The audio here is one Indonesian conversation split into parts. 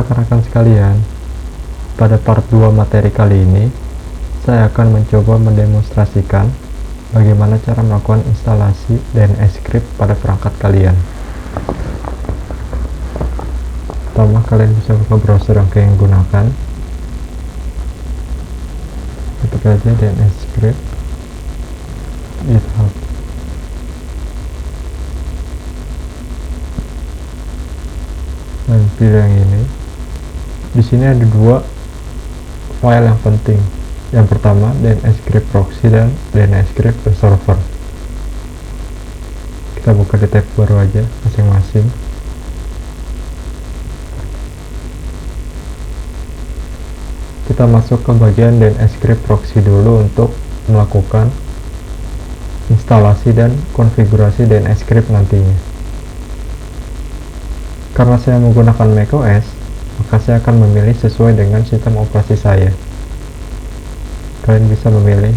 Rekan-rekan sekalian, pada part 2 materi kali ini, saya akan mencoba mendemonstrasikan bagaimana cara melakukan instalasi DNSScript pada perangkat kalian. Pertama, kalian bisa buka browser yang kalian gunakan. Ketik aja DNSScript GitHub. Dan pilih yang ini. Di sini ada dua file yang penting. Yang pertama DNSScript proxy dan DNSScript server. Kita buka di tab baru aja masing-masing. Kita masuk ke bagian DNSScript proxy dulu untuk melakukan instalasi dan konfigurasi DNSScript nantinya. Karena saya menggunakan macOS, maka saya akan memilih sesuai dengan sistem operasi saya. Kalian bisa memilih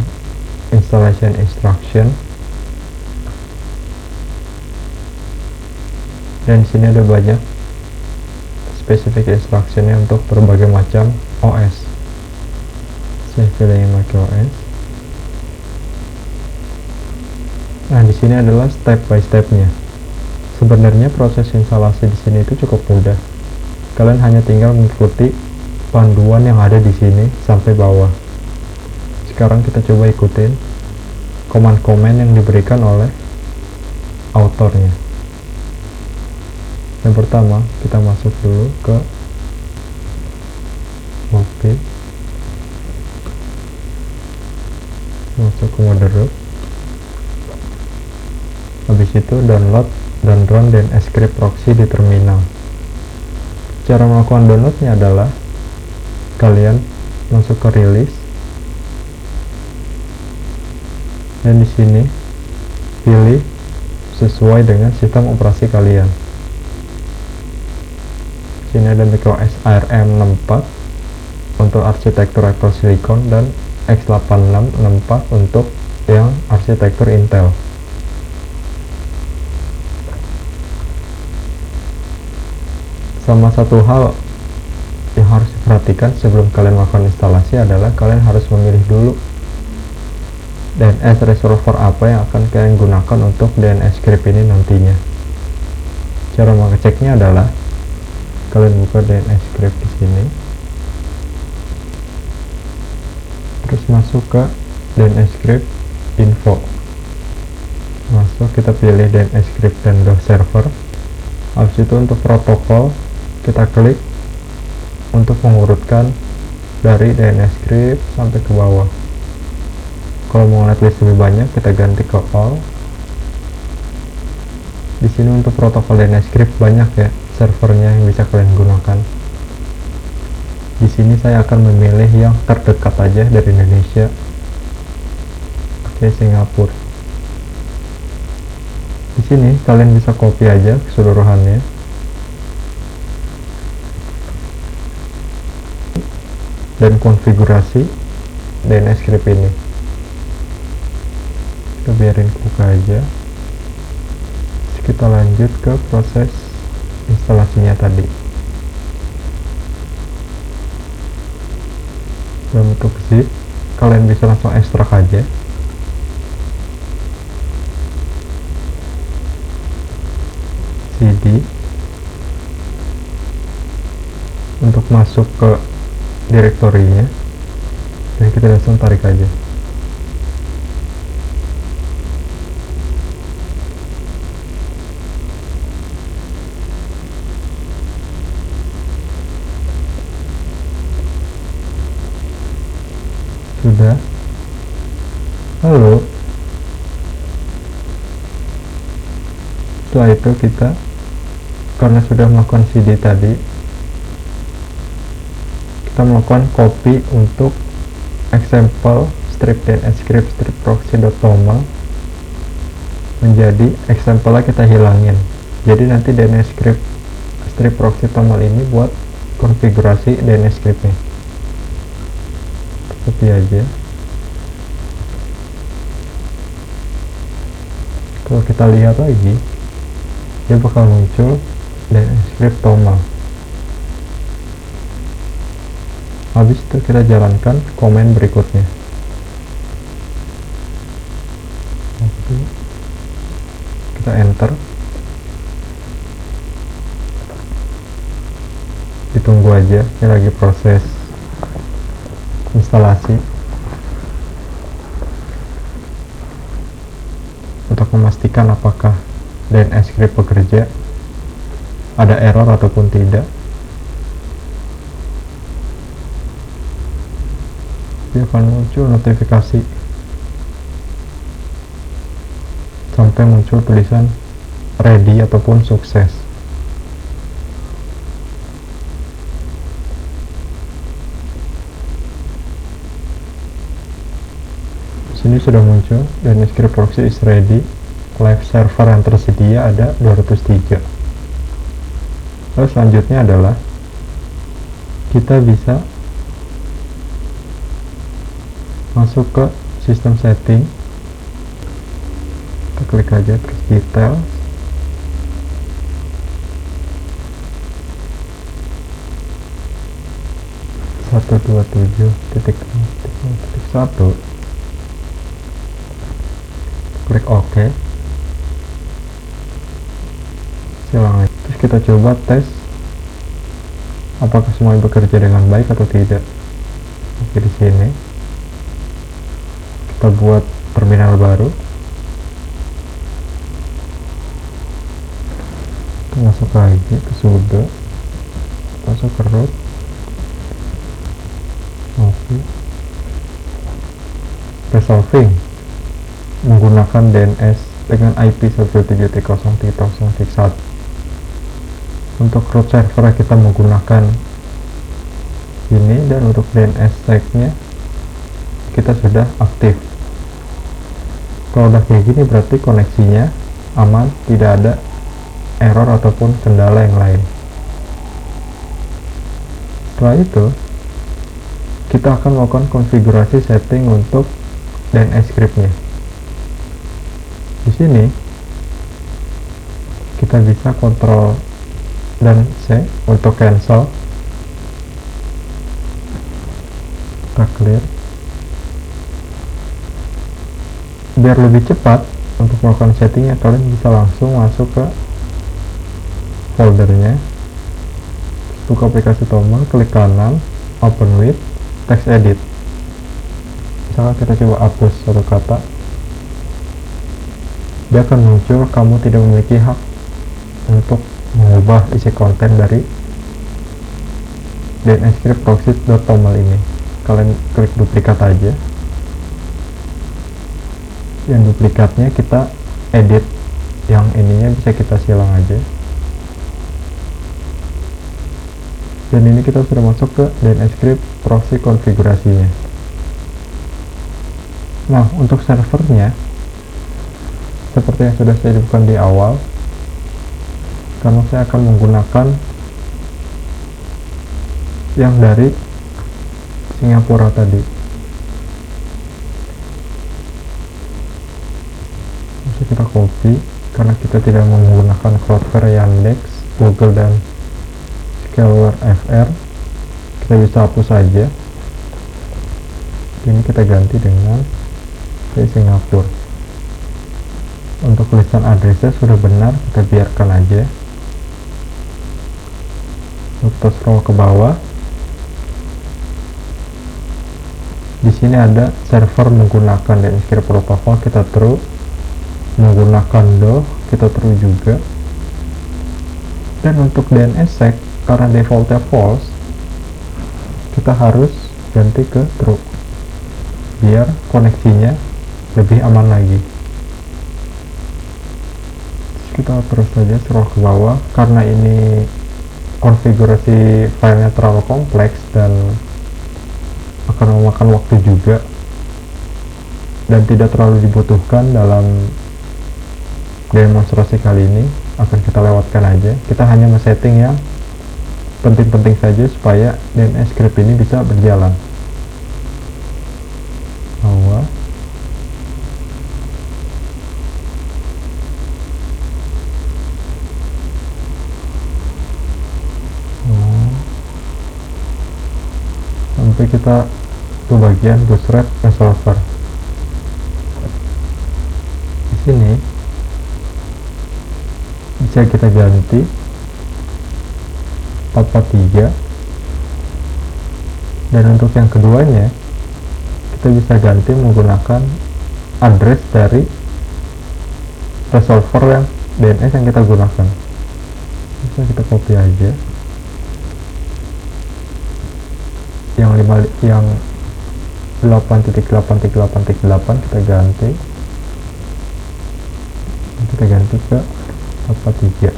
installation instruction, dan di sini ada banyak specific instructionnya untuk berbagai macam OS. Saya pilih yang macOS. Nah, di sini adalah step by stepnya. Sebenarnya proses instalasi di sini itu cukup mudah. Kalian hanya tinggal mengikuti panduan yang ada di sini sampai bawah. Sekarang kita coba ikutin command-command yang diberikan oleh autornya. Yang pertama, kita masuk dulu ke Mopi, masuk ke mode root. Habis itu download dan run DNSScript proxy di terminal. Cara melakukan downloadnya adalah kalian masuk ke release, dan di sini pilih sesuai dengan sistem operasi kalian. Sini ada macOS ARM64 untuk arsitektur Apple Silicon dan x8664 untuk yang arsitektur Intel. Sama satu hal yang harus diperhatikan sebelum kalian melakukan instalasi adalah kalian harus memilih dulu DNS resolver apa yang akan kalian gunakan untuk DNSScript ini nantinya. Cara mengeceknya adalah kalian buka DNSScript di sini, terus masuk ke DNSScript info. Masuk, kita pilih DNSScript dan server. Habis itu untuk protokol kita klik untuk mengurutkan dari DNSScript sampai ke bawah. Kalau mau lihat list lebih banyak, kita ganti ke all. Di sini untuk protokol DNSScript banyak ya servernya yang bisa kalian gunakan. Di sini saya akan memilih yang terdekat aja dari Indonesia. Oke, Singapura. Di sini kalian bisa copy aja keseluruhannya. Dan konfigurasi DNSScript ini. Kita biarin buka aja. Terus kita lanjut ke proses instalasinya tadi. Dalam bentuk zip, kalian bisa langsung ekstrak aja. CD untuk masuk ke direktorinya, dan kita langsung tarik aja. Sudah. Lalu setelah itu kita, karena sudah melakukan CD tadi, kita melakukan copy untuk example strip DNSScript strip proxy.toml menjadi example kita hilangin. Jadi nanti DNSScript strip proxy.toml ini buat konfigurasi DNSScript-nya. Copy aja. Kalau kita lihat lagi, dia bakal muncul DNSScript toml. Habis itu kita jalankan komen berikutnya. Oke. Kita enter, ditunggu aja, ini lagi proses instalasi untuk memastikan apakah DNS script bekerja, ada error ataupun tidak. Dia akan muncul notifikasi sampai muncul tulisan ready ataupun sukses. Sini sudah muncul DNS script proxy is ready, live server yang tersedia ada 203. Lalu selanjutnya adalah kita bisa masuk ke sistem setting, kita klik aja terus detail, satu dua tujuh titik satu, klik OK, silang aja. Terus kita coba tes apakah semuanya bekerja dengan baik atau tidak. Oke, di sini kita buat terminal baru, kita masuk lagi ke sudo, masuk ke root. Oke, resolving menggunakan DNS dengan IP 173.0.0.1. Untuk root server kita menggunakan ini, dan untuk DNS sec-nya kita sudah aktif. Kalau udah kayak gini berarti koneksinya aman, tidak ada error ataupun kendala yang lain. Setelah itu kita akan melakukan konfigurasi setting untuk DNS script-nya. Di sini kita bisa kontrol dan C untuk cancel. Kita clear. Biar lebih cepat untuk melakukan settingnya, kalian bisa langsung masuk ke foldernya, buka aplikasi Toml, klik kanan, open with, text edit. Misalkan kita coba hapus satu kata, dia akan muncul kamu tidak memiliki hak untuk mengubah isi konten dari DNS script proxy.toml ini. Kalian klik duplikat aja, yang duplikatnya kita edit, yang ininya bisa kita silang aja. Dan ini kita sudah masuk ke DNS script proxy konfigurasinya. Nah, untuk servernya seperti yang sudah saya lakukan di awal, karena saya akan menggunakan yang dari Singapura tadi. Bisa kita copy, karena kita tidak menggunakan Cloudflare, Yandex, Google, dan Scaleware FR. Kita bisa hapus saja. Ini kita ganti dengan Singapura. Untuk tulisan addressnya sudah benar, kita biarkan aja. Kita scroll ke bawah. Di sini ada server menggunakan DNS script protocol, kita true. Menggunakan DOH, kita true juga. Dan untuk DNS sec, karena defaultnya false, kita harus ganti ke true biar koneksinya lebih aman lagi. Kita terus saja scroll ke bawah, karena ini konfigurasi filenya terlalu kompleks dan akan memakan waktu juga dan tidak terlalu dibutuhkan dalam demonstrasi kali ini, akan kita lewatkan aja. Kita hanya men-setting yang penting-penting saja supaya DNS script ini bisa berjalan. Bawah. kita ke bagian bootstrap resolver. Di sini bisa kita ganti 443, dan untuk yang keduanya kita bisa ganti menggunakan address dari resolver yang DNS yang kita gunakan. Bisa kita copy aja yang 8.8.8.8 kita ganti ke 443.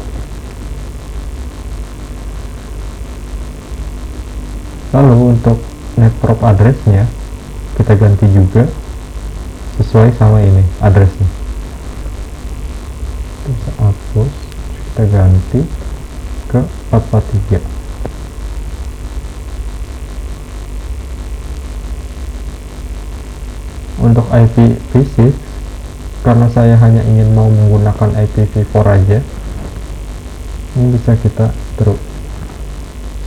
Lalu untuk netprop addressnya kita ganti juga sesuai sama ini addressnya. Kita bisa hapus, kita ganti ke 443. Untuk IPv6, karena saya hanya ingin mau menggunakan IPv4 aja, ini bisa kita terus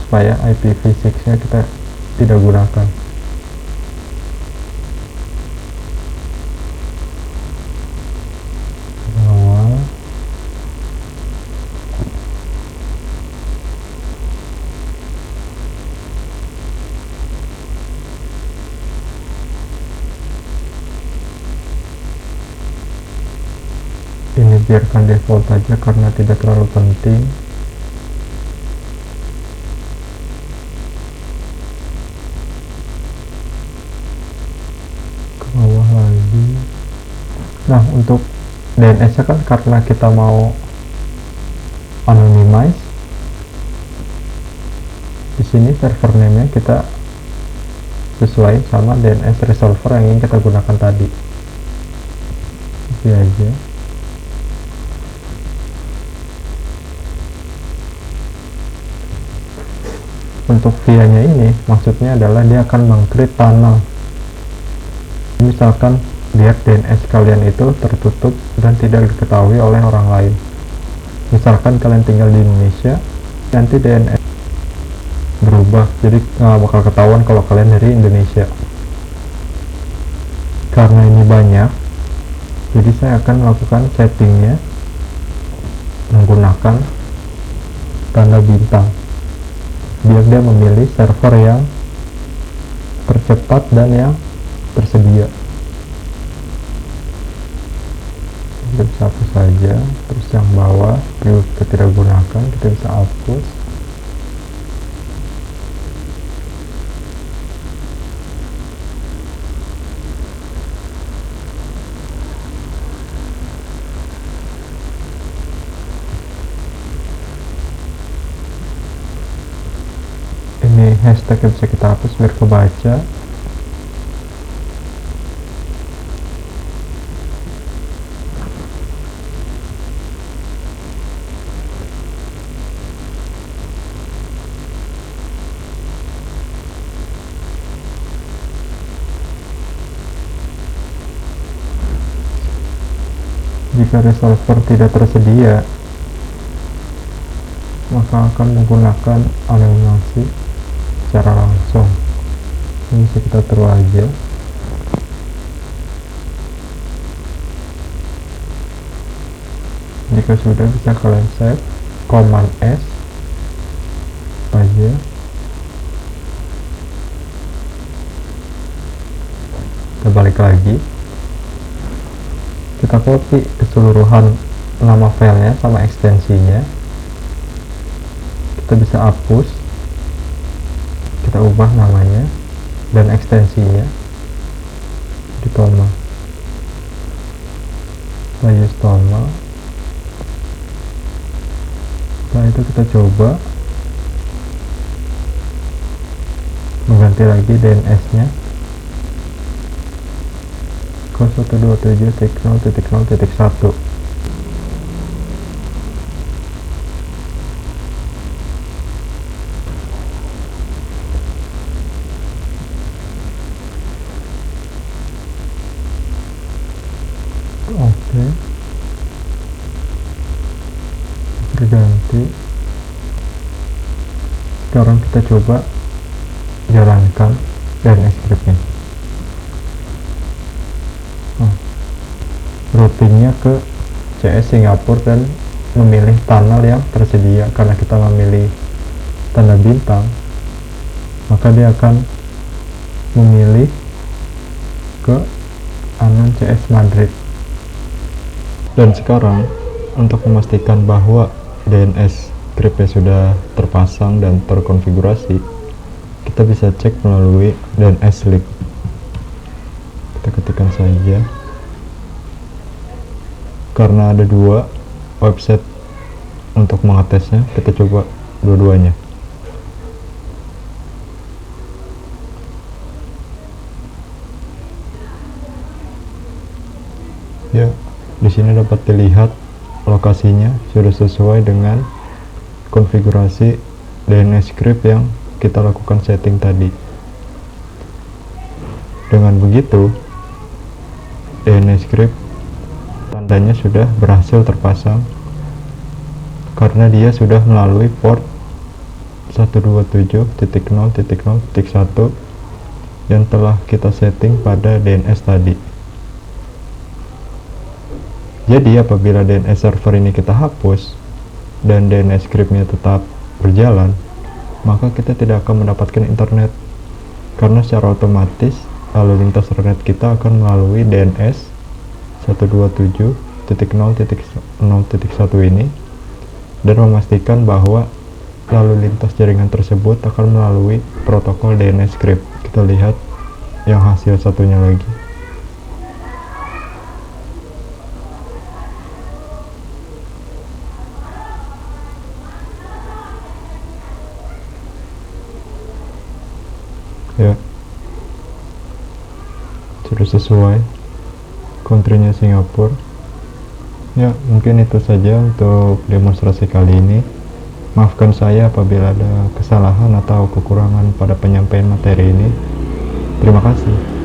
supaya IPv6 nya kita tidak gunakan. Ini biarkan default aja karena tidak terlalu penting. Ke bawah lagi. Nah, untuk DNS nya kan karena kita mau anonymize, di sini server name nya kita sesuai sama DNS resolver yang ingin kita gunakan tadi. Ini aja. Untuk via nya ini maksudnya adalah dia akan meng-create tunnel. Misalkan biar DNS kalian itu tertutup dan tidak diketahui oleh orang lain. Misalkan kalian tinggal di Indonesia, nanti DNS berubah, jadi nggak bakal ketahuan kalau kalian dari Indonesia. Karena ini banyak, jadi saya akan melakukan settingnya menggunakan tanda bintang, biar dia memilih server yang tercepat dan yang tersedia. Kita bisa hapus saja, terus yang bawah juga kita tidak gunakan, kita bisa hapus. Ini hashtag yang bisa kita hapus biar kebaca. Jika resolver tidak tersedia, maka akan menggunakan anonimasi secara langsung. Ini bisa kita taruh aja. Jika sudah, bisa kalian save, command S aja. Kita balik lagi, kita copy keseluruhan nama filenya sama ekstensinya. Kita bisa hapus, kita ubah namanya dan ekstensinya di Toma. Kita use Toma. Setelah itu kita coba mengganti lagi DNS nya ke 127.0.0.1. Oke, terganti. Sekarang kita coba jalankan DNS scriptnya. Routingnya ke CS Singapura dan memilih tunnel yang tersedia. Karena kita memilih tanda bintang, maka dia akan memilih ke anon CS Madrid. Dan sekarang untuk memastikan bahwa DNS scriptnya sudah terpasang dan terkonfigurasi, kita bisa cek melalui DNS link. Kita ketikkan saja, karena ada dua website untuk mengetesnya, kita coba dua-duanya. Ya, di sini dapat dilihat lokasinya sudah sesuai dengan konfigurasi DNS script yang kita lakukan setting tadi. Dengan begitu, DNS script tandanya sudah berhasil terpasang karena dia sudah melalui port 127.0.0.1 yang telah kita setting pada DNS tadi. Jadi apabila DNS server ini kita hapus dan DNS scriptnya tetap berjalan, maka kita tidak akan mendapatkan internet, karena secara otomatis lalu lintas internet kita akan melalui DNS 127.0.0.1 ini, dan memastikan bahwa lalu lintas jaringan tersebut akan melalui protokol DNS script. Kita lihat yang hasil satunya lagi. Ya, sudah sesuai country-nya Singapura. Ya, mungkin itu saja untuk demonstrasi kali ini. Maafkan saya apabila ada kesalahan atau kekurangan pada penyampaian materi ini. Terima kasih.